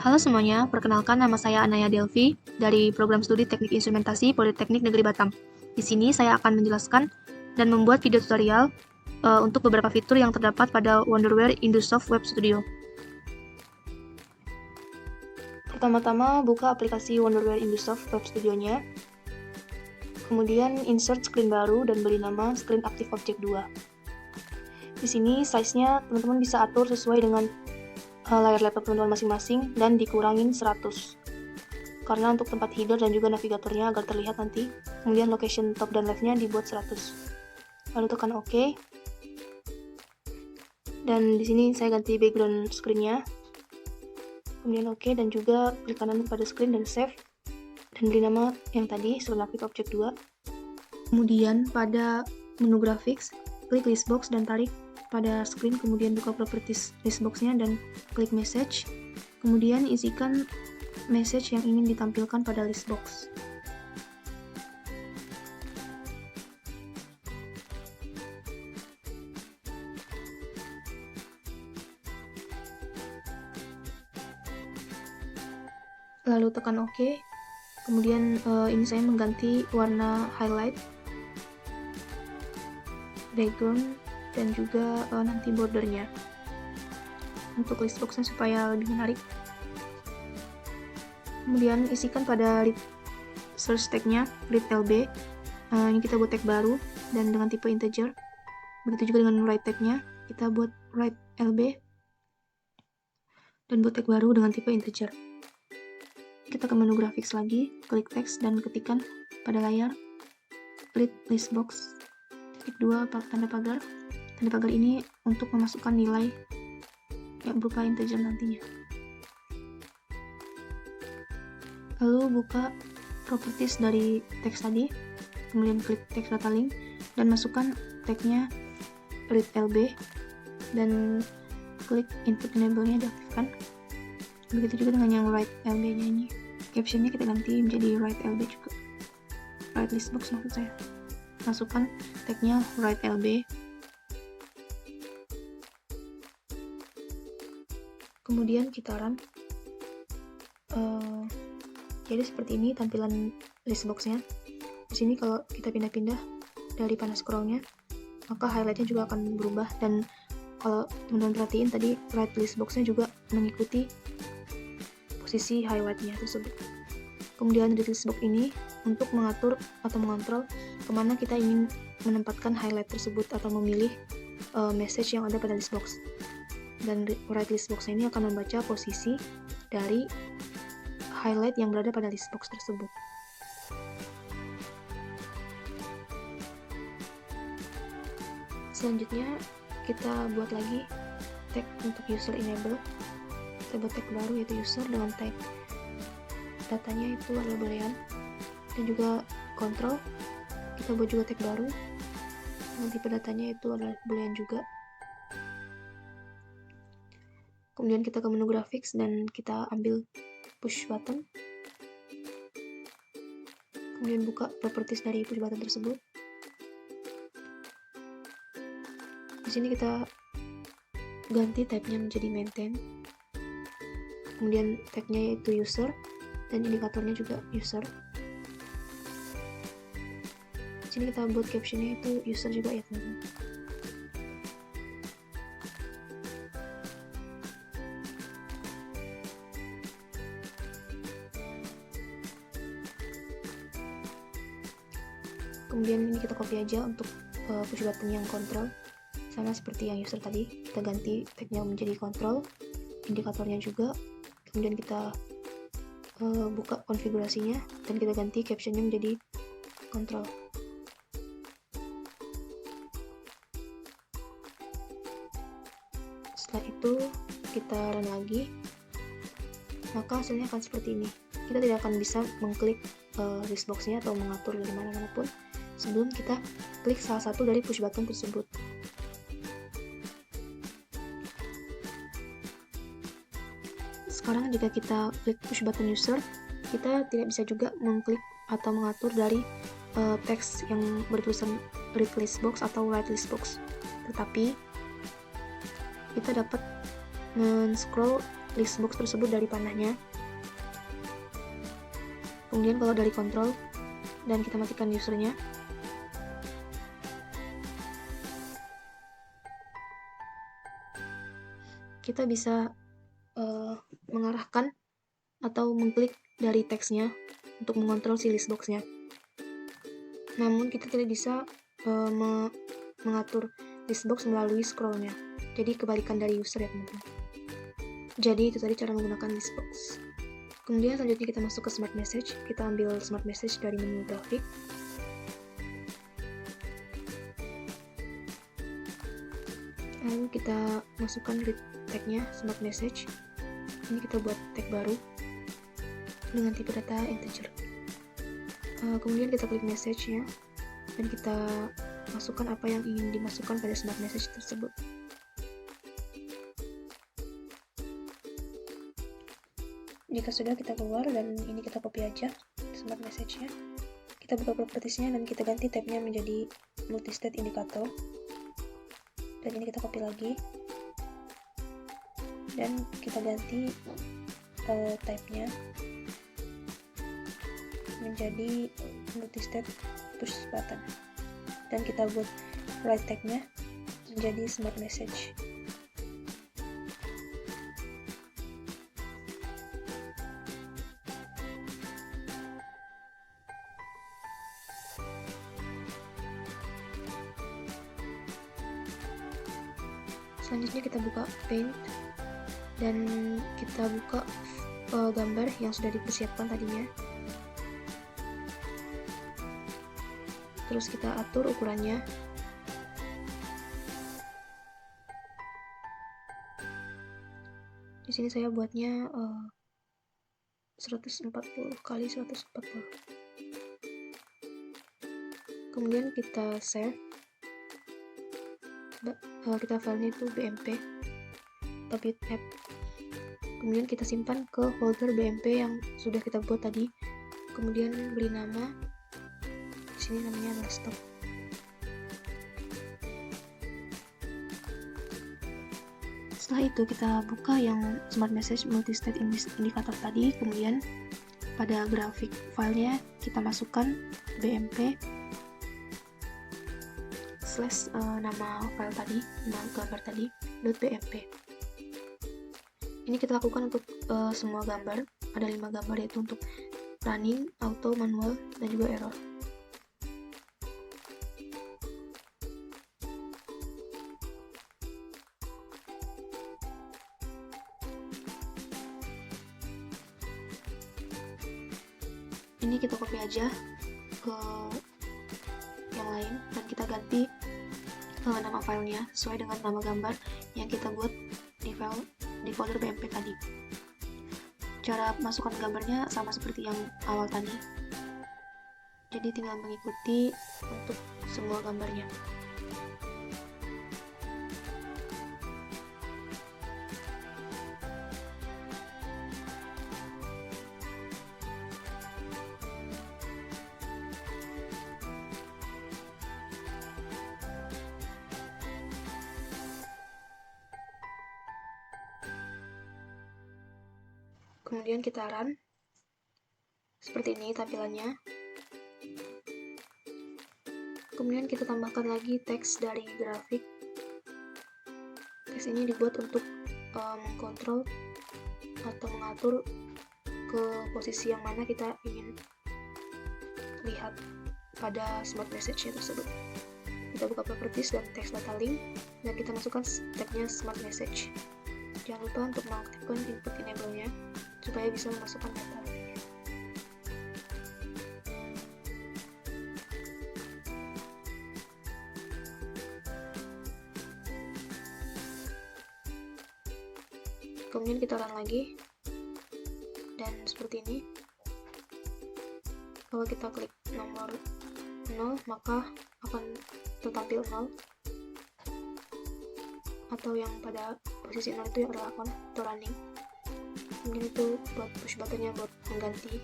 Halo semuanya, perkenalkan nama saya Anaya Delvi dari Program Studi Teknik Instrumentasi Politeknik Negeri Batam. Di sini saya akan menjelaskan dan membuat video tutorial untuk beberapa fitur yang terdapat pada Wonderware Indusoft Web Studio. Pertama-tama buka aplikasi Wonderware Indusoft Web Studio-nya. Kemudian insert screen baru dan beri nama Screen Active Object 2. Di sini size-nya teman-teman bisa atur sesuai dengan layar laptop teman-teman masing-masing dan dikurangin 100 karena untuk tempat header dan juga navigatornya agar terlihat nanti. Kemudian location top dan left-nya dibuat 100. Lalu tekan OK. Dan di sini saya ganti background screen-nya. Kemudian OK dan juga klik kanan pada screen dan save. Dan beri nama yang tadi, Screen Active Object 2. Kemudian pada menu graphics, klik listbox dan tarik pada screen, kemudian buka properties listbox-nya dan klik message. Kemudian isikan message yang ingin ditampilkan pada listbox. Lalu tekan OK. Kemudian ini saya mengganti warna highlight, background, dan juga nanti bordernya untuk listboxnya supaya lebih menarik. Kemudian isikan pada search tag-nya read LB. Ini kita buat tag baru dan dengan tipe integer. Begitu juga dengan write tag-nya, kita buat write LB dan buat tag baru dengan tipe integer. Kita ke menu graphics lagi, klik text dan ketikkan pada layar read listbox titik 2 tanda pagar. Tanda pagar ini untuk memasukkan nilai yang berupa integer nantinya. Lalu buka properties dari teks tadi, kemudian klik text data link dan masukkan tagnya read LB dan klik input enable-nya diaktifkan. Begitu juga dengan yang write LB-nya ini. Captionnya kita ganti menjadi write LB juga. Write listbox maksud saya. Masukkan tagnya write LB. Kemudian kita run. Jadi seperti ini tampilan listbox-nya. Di sini kalau kita pindah-pindah dari panah scroll-nya, maka highlight-nya juga akan berubah, dan kalau teman-teman perhatiin tadi write listbox-nya juga mengikuti posisi highlight-nya tersebut. Kemudian di listbox ini untuk mengatur atau mengontrol kemana kita ingin menempatkan highlight tersebut atau memilih message yang ada pada listbox. Dan write listbox ini akan membaca posisi dari highlight yang berada pada listbox tersebut. Selanjutnya kita buat lagi tag untuk user enable. Kita buat tag baru yaitu user dengan tag datanya itu adalah boolean dan juga control. Kita buat juga tag baru dengan tipe datanya itu adalah boolean juga. Kemudian kita ke menu graphics dan kita ambil push button. Kemudian buka properties dari push button tersebut. Di sini kita ganti type-nya menjadi maintain. Kemudian tag-nya yaitu user dan indikatornya juga user. Di sini kita buat caption-nya itu user juga ya teman-teman. Kemudian ini kita copy aja untuk push button yang control, sama seperti yang user tadi. Kita ganti tag-nya menjadi control, indikatornya juga. Kemudian kita buka konfigurasinya dan kita ganti captionnya menjadi control. Setelah itu kita run lagi, maka hasilnya akan seperti ini. Kita tidak akan bisa mengklik listbox-nya atau mengatur dari mana-mana pun sebelum kita klik salah satu dari push button tersebut. Sekarang jika kita klik push button user, kita tidak bisa juga mengklik atau mengatur dari teks yang bertulisan read listbox atau write listbox. Tetapi kita dapat men-scroll list box tersebut dari panahnya. Kemudian kalau dari kontrol dan kita matikan usernya, kita bisa mengarahkan atau mengklik dari teksnya untuk mengontrol si list box-nya. Namun kita tidak bisa mengatur list box melalui scrollnya. Jadi kebalikan dari user ya teman-teman. Jadi itu tadi cara menggunakan list box. Kemudian selanjutnya kita masuk ke smart message. Kita ambil smart message dari menu grafik. Lalu kita masukkan tag-nya smart message. Ini kita buat tag baru dengan tipe data integer. Kemudian kita klik message-nya dan kita masukkan apa yang ingin dimasukkan pada smart message tersebut. Jika sudah, kita keluar dan ini kita copy aja smart message-nya. Kita buka properties-nya dan kita ganti tab-nya menjadi multi-state indicator. Dan ini kita copy lagi. Dan kita ganti type-nya menjadi multi-state push button. Dan kita buat right tag-nya menjadi smart message. Selanjutnya kita buka Paint dan kita buka gambar yang sudah dipersiapkan tadinya. Terus kita atur ukurannya. Di sini saya buatnya 140 kali 140. Kemudian kita save. Kita filenya itu BMP atau bitmap. Kemudian kita simpan ke folder BMP yang sudah kita buat tadi. Kemudian beri nama. Di sini namanya adalah stock. Setelah itu kita buka yang smart message multi-state indicator tadi. Kemudian pada grafik filenya kita masukkan BMP slash nama file tadi, nama gambar tadi, .bmp. Ini kita lakukan untuk semua gambar. Ada 5 gambar, yaitu untuk running, auto, manual, dan juga error. Ini kita copy aja ke yang lain dan kita ganti nama filenya sesuai dengan nama gambar yang kita buat di folder BMP tadi. Cara masukkan gambarnya sama seperti yang awal tadi, jadi tinggal mengikuti untuk semua gambarnya. Kemudian kita run. Seperti ini tampilannya. Kemudian kita tambahkan lagi teks dari grafik. Teks ini dibuat untuk mengkontrol atau mengatur ke posisi yang mana kita ingin lihat pada smart message tersebut. Kita buka properties dan text data link dan kita masukkan tagnya smart message. Jangan lupa untuk mengaktifkan input enable-nya supaya bisa memasukkan data. Kemudian kita run lagi dan seperti ini. Kalau kita klik nomor 0 maka akan tertampil 0, atau yang pada posisi 0 itu yang adalah on atau running. Kemudian itu buat push buttonnya buat mengganti.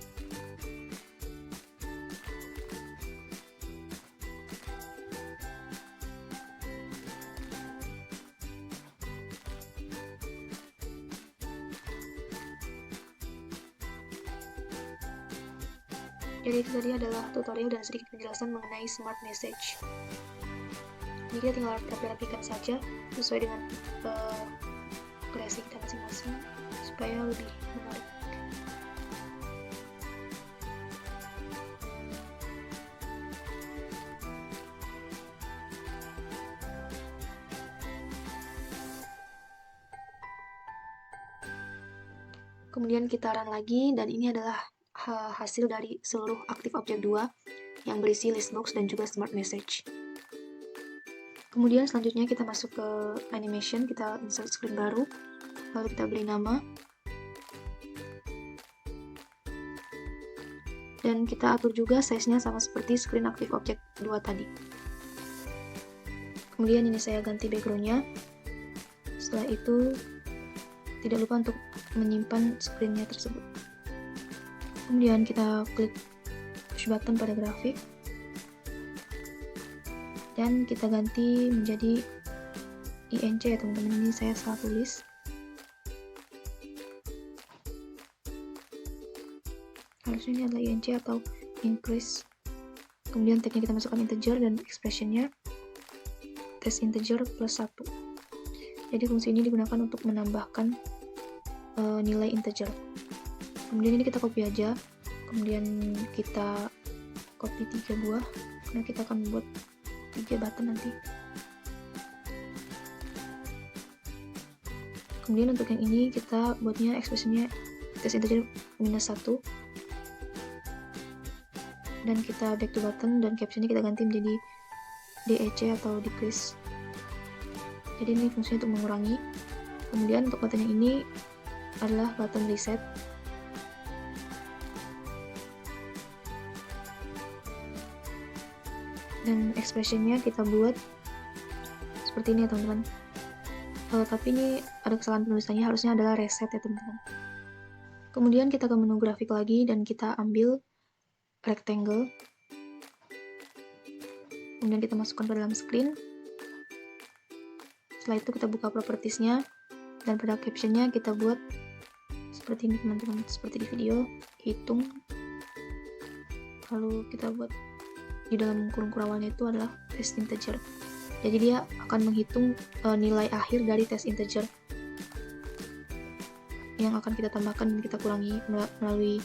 Jadi itu tadi adalah tutorial dan sedikit penjelasan mengenai Smart Message. Jadi kita tinggal rapi-rapikan saja sesuai dengan kreasi kita masing-masing supaya lebih menarik. Kemudian kita run lagi, dan ini adalah hasil dari seluruh Active Object 2 yang berisi listbox dan juga Smart Message. Kemudian selanjutnya kita masuk ke animation, kita insert screen baru, lalu kita beri nama, dan kita atur juga size-nya sama seperti screen Active Object 2 tadi. Kemudian ini saya ganti background-nya. Setelah itu tidak lupa untuk menyimpan screen-nya tersebut. Kemudian kita klik push button pada grafik dan kita ganti menjadi INC ya teman-teman, ini saya salah tulis. Harusnya ini adalah INC atau increase. Kemudian tagnya kita masukkan integer dan expressionnya test integer plus 1. Jadi fungsi ini digunakan untuk menambahkan nilai integer. Kemudian ini kita copy aja, kemudian kita copy 3 buah karena kita akan membuat 3 button nanti. Kemudian untuk yang ini kita buatnya expressionnya test integer -1, dan kita back to button dan captionnya kita ganti menjadi DEC atau decrease. Jadi ini fungsinya untuk mengurangi. Kemudian untuk button yang ini adalah button reset. Dan expressionnya kita buat seperti ini ya teman-teman. Tapi ini ada kesalahan penulisannya, harusnya adalah reset ya teman-teman. Kemudian kita ke menu grafik lagi dan kita ambil rectangle. Kemudian kita masukkan ke dalam screen. Setelah itu kita buka propertiesnya, dan pada captionnya kita buat seperti ini teman-teman, seperti di video, hitung. Lalu kita buat di dalam kurung kurawannya itu adalah test integer. Jadi dia akan menghitung nilai akhir dari test integer yang akan kita tambahkan dan kita kurangi melalui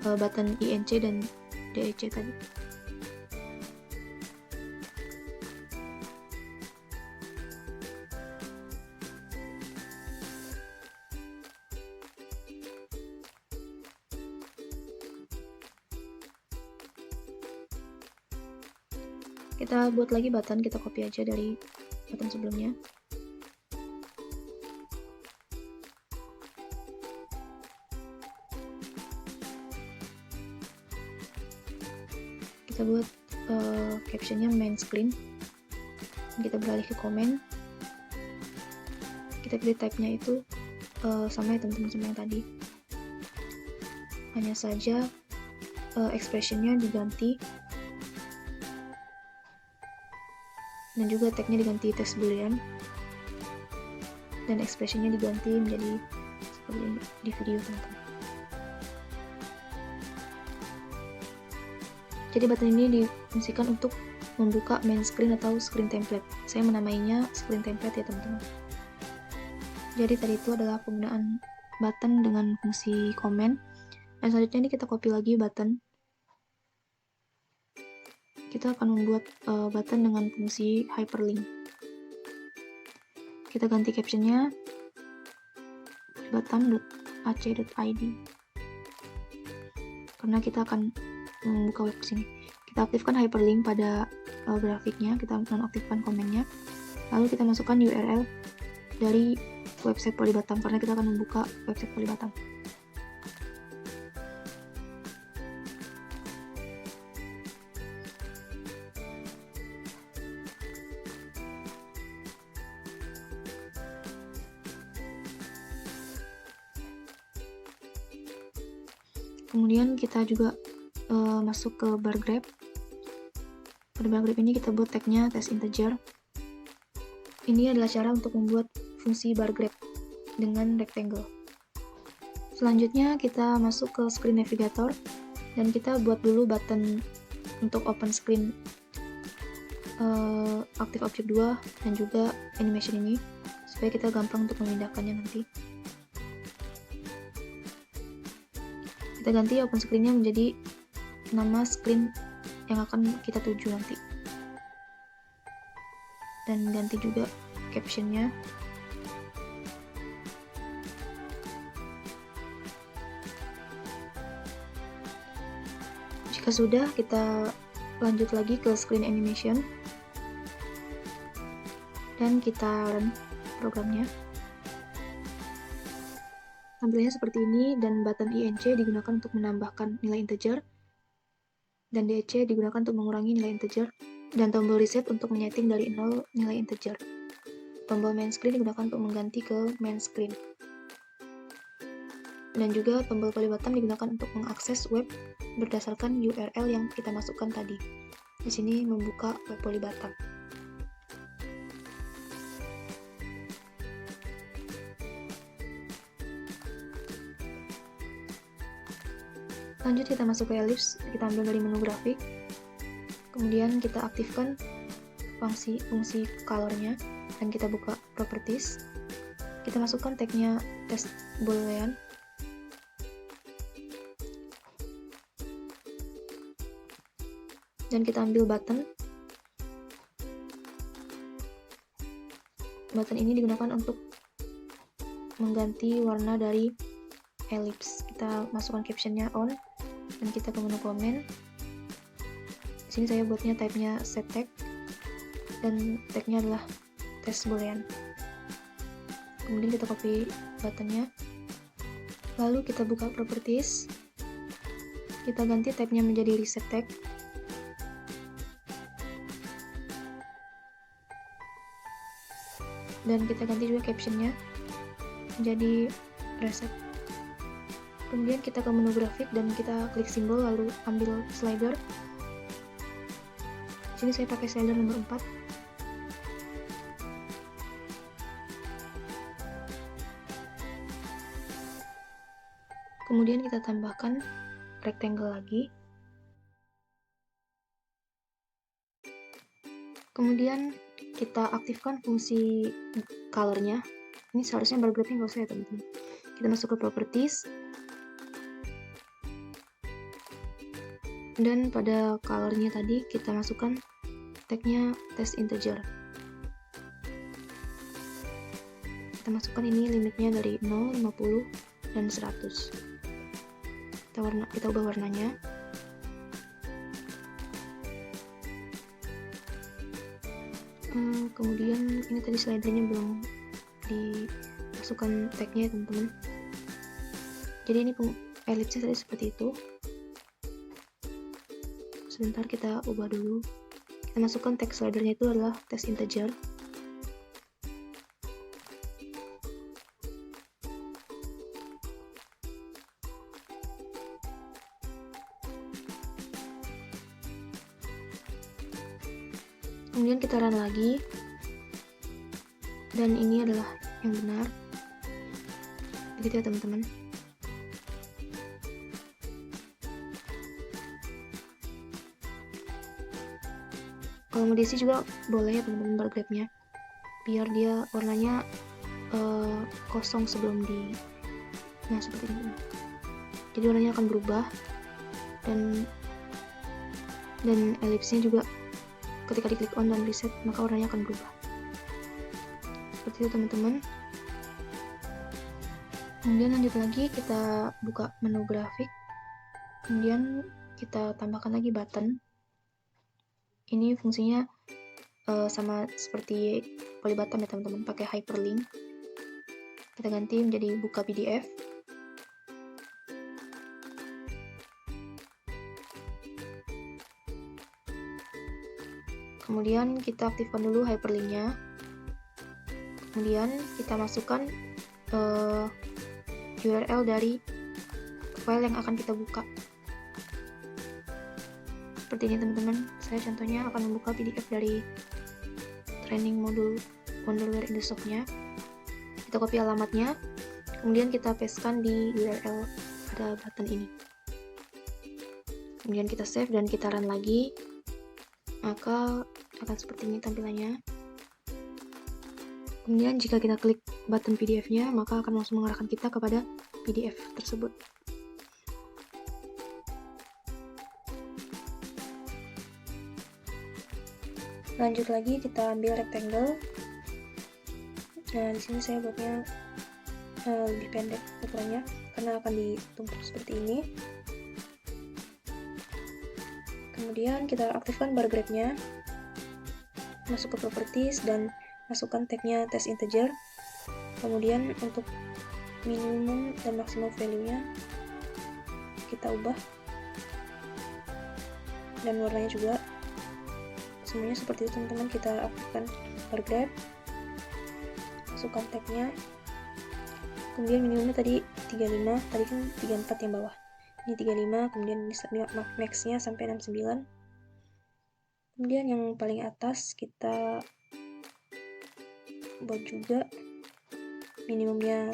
button INC dan DEC tadi. Kita buat lagi button, kita copy aja dari button sebelumnya. Kita buat captionnya main screen. Kita beralih ke komen. Kita pilih type-nya itu sama ya teman-teman sama yang tadi. Hanya saja expressionnya diganti. Dan juga tagnya diganti text boolean, dan expressionnya diganti menjadi seperti ini di video teman-teman. Jadi button ini difungsikan untuk membuka main screen atau screen template. Saya menamainya screen template ya teman-teman. Jadi tadi itu adalah penggunaan button dengan fungsi komen. Dan selanjutnya ini kita copy lagi button. Kita akan membuat button dengan fungsi hyperlink. Kita ganti captionnya button.ac.id karena kita akan membuka web sini. Kita aktifkan hyperlink pada grafiknya, kita nonaktifkan komennya, lalu kita masukkan URL dari website Polybatam karena kita akan membuka website Polybatam. Kemudian kita juga masuk ke bar graph. Pada bar graph ini kita buat tagnya test integer. Ini adalah cara untuk membuat fungsi bar graph dengan rectangle. Selanjutnya kita masuk ke screen navigator. Dan kita buat dulu button untuk open screen Active Object 2 dan juga animation ini, supaya kita gampang untuk memindahkannya nanti. Kita ganti open screen-nya menjadi nama screen yang akan kita tuju nanti. Dan ganti juga caption-nya. Jika sudah, kita lanjut lagi ke screen animation dan kita run programnya. Tampilannya seperti ini, dan button INC digunakan untuk menambahkan nilai integer, dan DEC digunakan untuk mengurangi nilai integer, dan tombol reset untuk menyeting dari 0 nilai integer. Tombol main screen digunakan untuk mengganti ke main screen. Dan juga tombol play button digunakan untuk mengakses web berdasarkan URL yang kita masukkan tadi. Di sini membuka web poly button. Lanjut kita masuk ke ellipse, kita ambil dari menu grafik. Kemudian kita aktifkan fungsi color-nya dan kita buka properties. Kita masukkan tag-nya test boolean. Dan kita ambil button. Button ini digunakan untuk mengganti warna dari ellipse. Kita masukkan captionnya on dan kita ke menu komen. Di sini saya buatnya type-nya set tag dan tag-nya adalah test boolean. Kemudian kita copy buttonnya, lalu kita buka properties, kita ganti type-nya menjadi reset tag, dan kita ganti juga captionnya menjadi reset. Kemudian kita ke menu grafik dan kita klik simbol lalu ambil slider. Di sini saya pakai slider nomor 4. Kemudian kita tambahkan rectangle lagi. Kemudian kita aktifkan fungsi color-nya. Ini seharusnya bar graph-nya nggak usah ya teman-teman. Kita masuk ke properties. Dan pada color-nya tadi kita masukkan tag-nya test integer. Kita masukkan ini limitnya dari 0, 50, dan 100. Kita ubah warnanya. Kemudian ini tadi slidernya belum dimasukkan tag-nya ya teman-teman. Jadi ini ellipse tadi seperti itu. Sebentar kita ubah dulu. Kita masukkan tag slidernya itu adalah test integer. Kemudian kita run lagi, dan ini adalah yang benar. Begitu ya teman-teman. Kalau mau diisi juga boleh ya teman-teman bar graph-nya, biar dia warnanya kosong sebelum nah seperti ini. Jadi warnanya akan berubah, dan ellipse-nya juga ketika diklik on dan reset maka warnanya akan berubah. Seperti itu teman-teman. Kemudian lanjut lagi, kita buka menu grafik, kemudian kita tambahkan lagi button. Ini fungsinya sama seperti poly button ya teman-teman, pakai hyperlink. Kita ganti menjadi buka PDF. Kemudian kita aktifkan dulu hyperlinknya. Kemudian kita masukkan URL dari file yang akan kita buka. Seperti ini teman-teman. Saya contohnya akan membuka PDF dari training modul Wonderware in the Shop-nya. Kita copy alamatnya, kemudian kita pastekan di URL pada button ini. Kemudian kita save dan kita run lagi, maka akan seperti ini tampilannya. Kemudian jika kita klik button PDF-nya, maka akan langsung mengarahkan kita kepada PDF tersebut. Lanjut lagi, kita ambil rectangle. Nah, di sini saya buatnya lebih pendek ukurannya karena akan ditumpuk seperti ini. Kemudian kita aktifkan bar grab-nya, masuk ke properties dan masukkan tag-nya test integer. Kemudian untuk minimum dan maksimum value-nya kita ubah, dan warnanya juga semuanya seperti itu teman-teman. Kita aktifkan bar grab, masukkan tag-nya, kemudian minimumnya tadi 35, tadi kan 34 yang bawah, ini 35, kemudian max-nya sampai 69. Kemudian yang paling atas kita buat juga minimumnya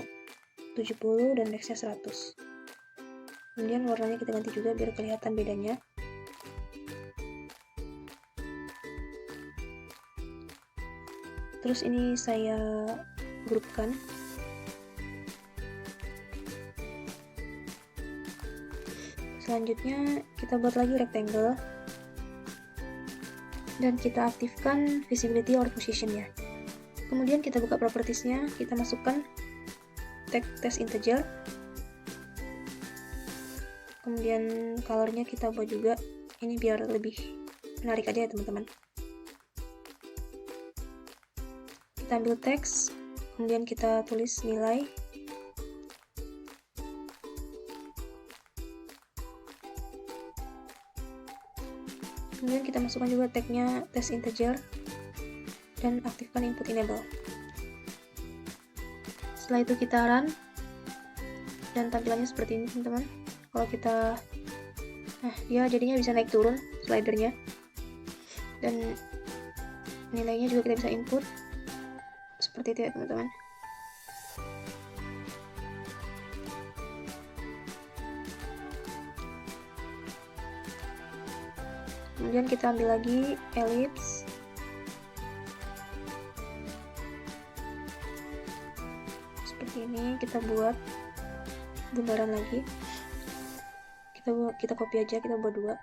70 dan max-nya 100. Kemudian warnanya kita ganti juga biar kelihatan bedanya. Terus ini saya grupkan. Selanjutnya kita buat lagi rectangle dan kita aktifkan visibility or position-nya. Kemudian kita buka properties-nya, kita masukkan tag test integer. Kemudian color-nya kita buat juga ini biar lebih menarik aja ya teman-teman. Kita ambil teks, kemudian kita tulis nilai. Kemudian kita masukkan juga tag-nya test integer dan aktifkan input enable. Setelah itu kita run dan tampilannya seperti ini teman-teman. Kalau kita dia jadinya bisa naik turun slidernya, dan nilainya juga kita bisa input seperti itu ya teman-teman. Kemudian kita ambil lagi ellipse, seperti ini. Kita buat bundaran lagi, kita copy aja, kita buat 2.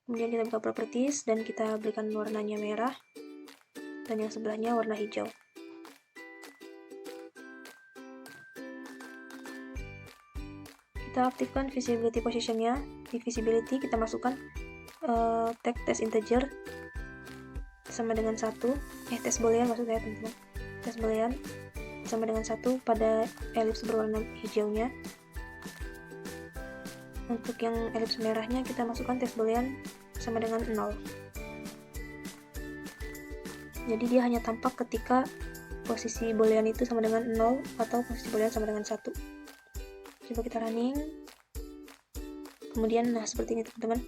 Kemudian kita buka properties dan kita berikan warnanya merah dan yang sebelahnya warna hijau. Kita aktifkan visibility position-nya. Di visibility kita masukkan tag test integer sama dengan 1, test boolean maksud saya teman-teman. Test boolean sama dengan 1 pada ellipse berwarna hijaunya. Untuk yang ellipse merahnya kita masukkan test boolean sama dengan 0. Jadi dia hanya tampak ketika posisi boolean itu sama dengan 0 atau posisi boolean sama dengan 1. Coba kita running. Kemudian seperti ini teman-teman.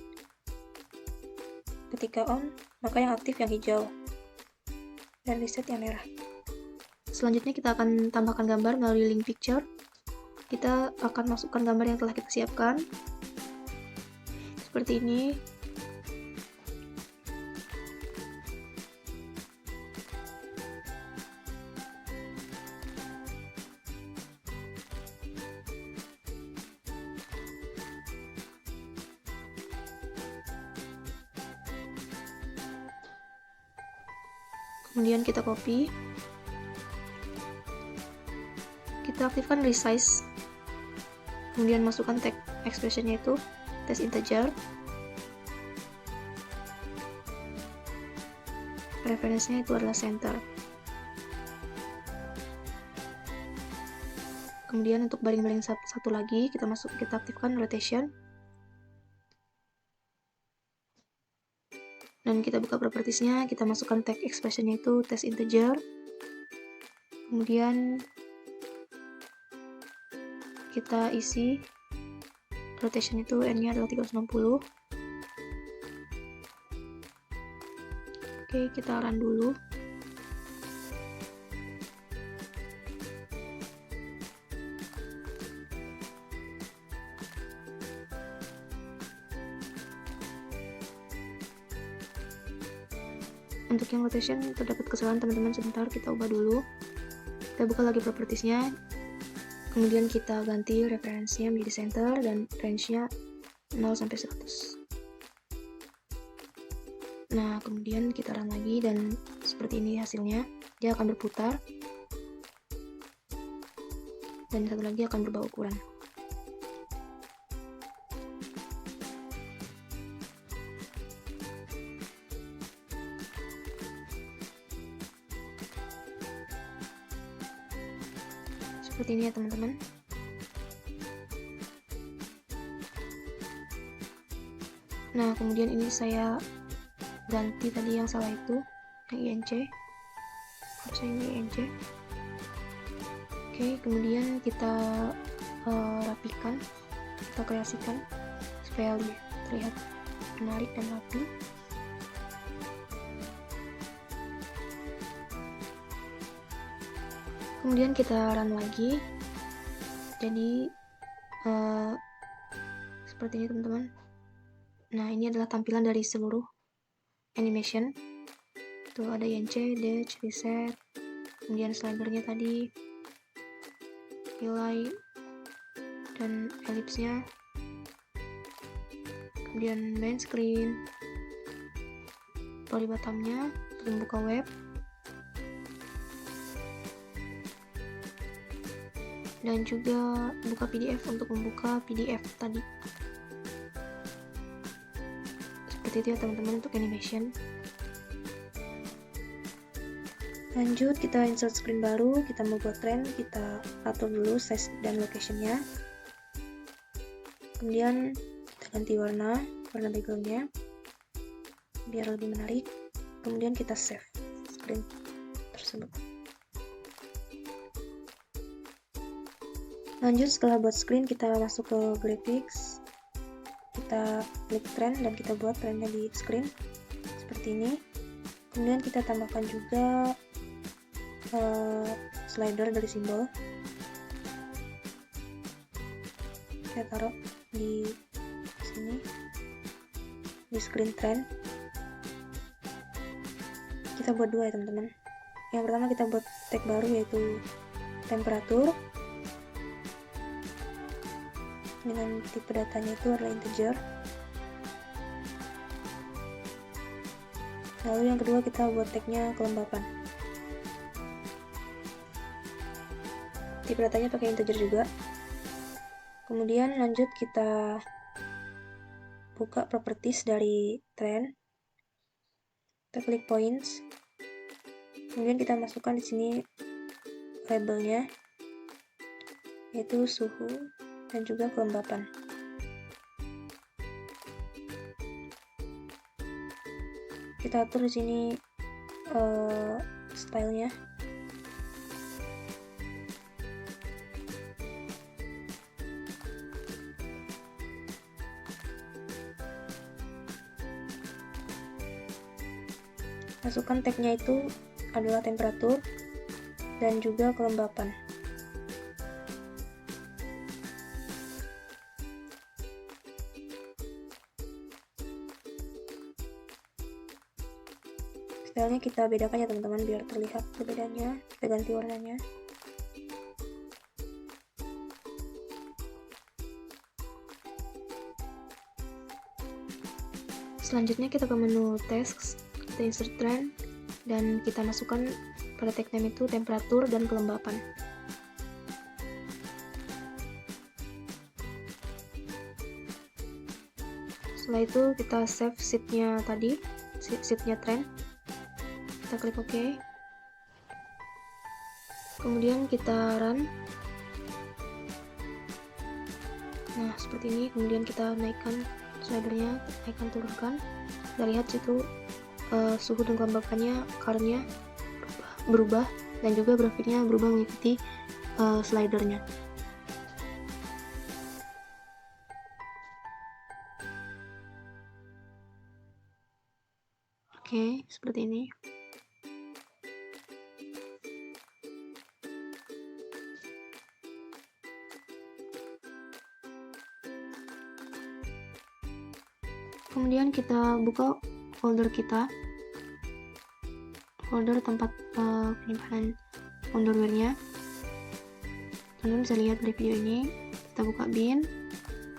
Ketika on, maka yang aktif yang hijau dan reset yang merah. Selanjutnya kita akan tambahkan gambar melalui link picture. Kita akan masukkan gambar yang telah kita siapkan seperti ini. Kemudian kita copy, kita aktifkan resize, kemudian masukkan tag expressionnya itu test integer, referensinya itu adalah center. Kemudian untuk baling-baling satu lagi kita aktifkan rotation, dan kita buka propertiesnya, kita masukkan tag expressionnya itu test integer, kemudian kita isi rotation itu n-nya adalah 360. Oke, kita run dulu. Untuk yang rotation terdapat kesalahan teman-teman, sebentar kita ubah dulu. Kita buka lagi propertiesnya, kemudian kita ganti referensinya menjadi center dan range-nya 0 sampai 100. Nah, kemudian kita run lagi dan seperti ini hasilnya. Dia akan berputar dan satu lagi akan berubah ukuran. Seperti ini ya teman-teman. Nah, kemudian ini saya ganti tadi yang salah itu, yang INC. Harusnya ini INC. Oke, kemudian kita rapikan, kita kreasikan supaya lebih terlihat menarik dan rapi. Kemudian kita run lagi. Jadi seperti ini teman-teman. Nah, ini adalah tampilan dari seluruh animation. Tuh ada INC, Detach, Reset, kemudian slidernya tadi, highlight, dan ellipse-nya, kemudian main screen, poly bottom-nya untuk membuka web, dan juga buka PDF untuk membuka PDF tadi. Seperti itu ya teman-teman untuk animation. Lanjut, kita insert screen baru, kita mau buat trend, kita atur dulu size dan location-nya. Kemudian kita ganti warna background-nya biar lebih menarik. Kemudian kita save screen tersebut. Lanjut, setelah buat screen, kita masuk ke graphics, kita klik trend dan kita buat trendnya di screen seperti ini. Kemudian kita tambahkan juga slider dari simbol, kita taruh di sini di screen trend. Kita buat dua ya teman-teman. Yang pertama kita buat tag baru yaitu temperatur dengan tipe datanya itu adalah integer. Lalu yang kedua kita buat tagnya kelembapan. Tipe datanya pakai integer juga. Kemudian lanjut kita buka properties dari trend. Kita klik points. Kemudian kita masukkan di sini labelnya yaitu suhu dan juga kelembapan. Kita atur di sini stylenya. Masukkan tagnya itu adalah temperatur dan juga kelembapan. Stylenya kita bedakan ya teman-teman biar terlihat perbedaannya. Kita ganti warnanya. Selanjutnya kita ke menu tasks, kita insert trend dan kita masukkan pada tag name itu temperatur dan kelembapan. Setelah itu kita save sheet-nya tadi, sheet-nya trend. Kita klik OK. Kemudian kita run. Nah, seperti ini. Kemudian kita naikkan slidernya, naikkan turunkan. Kita lihat situ suhu dan kelembapannya, color-nya berubah dan juga grafiknya berubah mengikuti slidernya. Oke, seperti ini. Kemudian kita buka folder kita. folder tempat penyimpanan Wonderware-nya. Teman-teman bisa lihat dari video ini. Kita buka bin,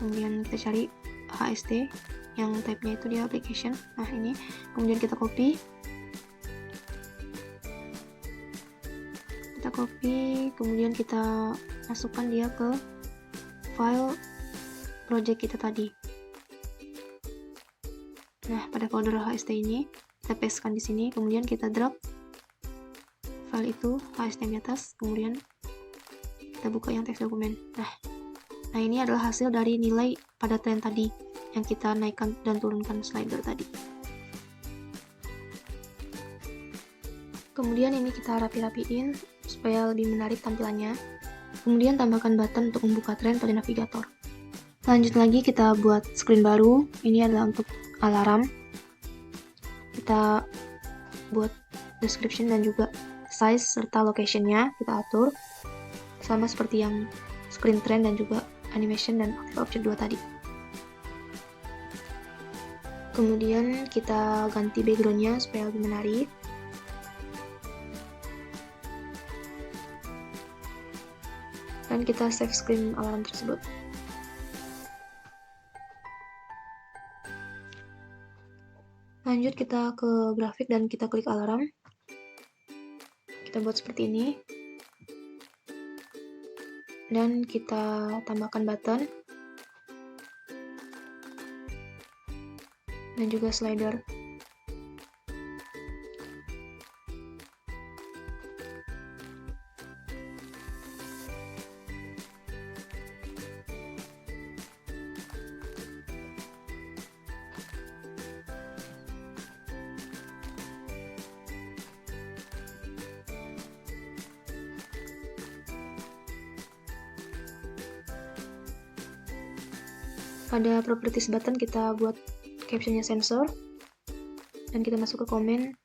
kemudian kita cari HST yang type-nya itu di application. Nah, ini kemudian kita copy, kemudian kita masukkan dia ke file project kita tadi. Nah, pada folder HST ini kita pastekan di sini, kemudian kita drag file itu HST di atas, kemudian kita buka yang teks dokumen. Nah, ini adalah hasil dari nilai pada tren tadi yang kita naikkan dan turunkan slider tadi. Kemudian ini kita rapi-rapiin supaya lebih menarik tampilannya. Kemudian tambahkan button untuk membuka tren pada navigator. Lanjut lagi kita buat screen baru. Ini adalah untuk alarm. Kita buat description dan juga size serta location-nya kita atur sama seperti yang screen trend dan juga animation dan active object 2 tadi. Kemudian kita ganti background-nya supaya lebih menarik. Dan kita save screen alarm tersebut. Lanjut kita ke grafik dan kita klik alarm. Kita buat seperti ini. Dan kita tambahkan button. Dan juga slider. Pada properties button kita buat captionnya sensor dan kita masuk ke komen.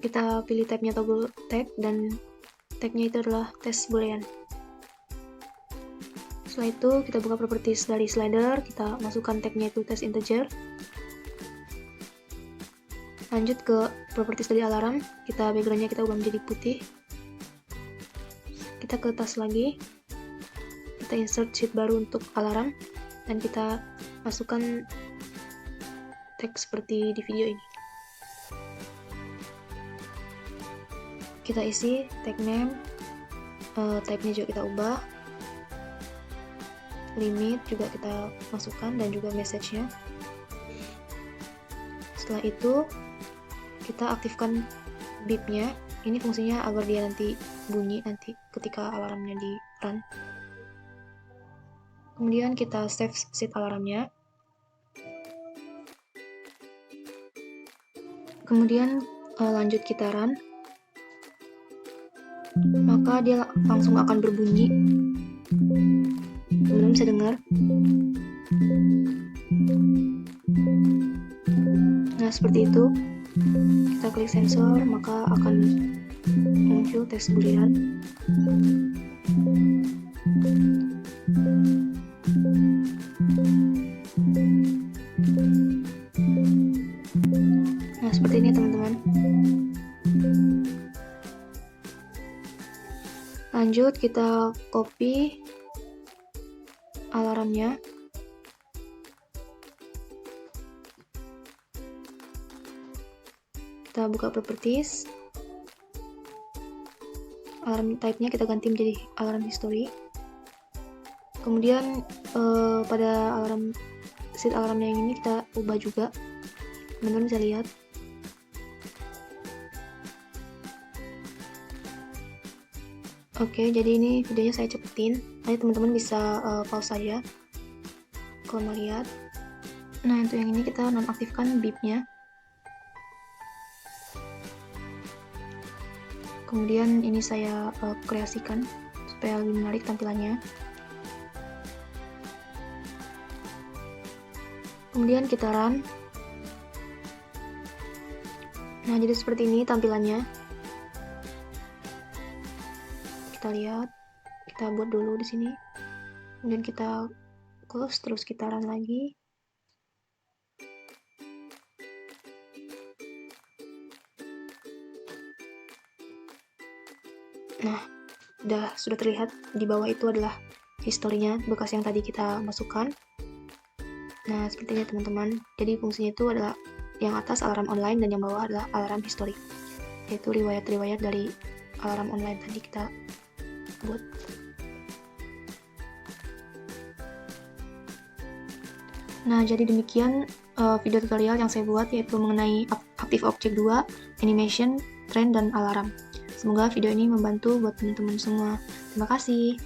Kita pilih tab-nya toggle tag dan tag-nya itu adalah test boolean. Setelah itu kita buka properties dari slider, kita masukkan tag-nya itu test integer. Lanjut ke properties dari alarm, kita background-nya kita ubah menjadi putih. Kita ke tas lagi, kita insert sheet baru untuk alarm dan kita masukkan teks seperti di video ini. Kita isi tag name, type-nya juga kita ubah, limit juga kita masukkan dan juga message-nya. Setelah itu kita aktifkan beep-nya. Ini fungsinya agar dia nanti bunyi nanti ketika alarmnya di run. Kemudian kita save set alarmnya. Kemudian lanjut kita run. Maka dia langsung akan berbunyi. Teman-teman bisa dengar. Nah, seperti itu. Kita klik sensor, maka akan muncul teks boolean. Nah, seperti ini teman-teman. Lanjut kita copy alarmnya. Kita buka properties, alarm type-nya kita ganti menjadi alarm history. Kemudian pada alarm set alarmnya yang ini kita ubah juga, teman-teman bisa lihat. Oke, jadi ini videonya saya cepetin, nanti teman-teman bisa pause saja kalau mau lihat. Nah, untuk yang ini kita nonaktifkan beep-nya. Kemudian ini saya kreasikan supaya lebih menarik tampilannya. Kemudian kita run. Nah, jadi seperti ini tampilannya. Kita lihat, kita buat dulu di sini. Kemudian kita close, terus kita run lagi. Nah, sudah terlihat di bawah itu adalah historinya, bekas yang tadi kita masukkan. Nah, seperti ini teman-teman. Jadi fungsinya itu adalah yang atas alarm online dan yang bawah adalah alarm historik, yaitu riwayat-riwayat dari alarm online tadi kita buat. Nah, jadi demikian video tutorial yang saya buat, yaitu mengenai Active Object 2, animation, trend, dan alarm. Semoga video ini membantu buat teman-teman semua. Terima kasih.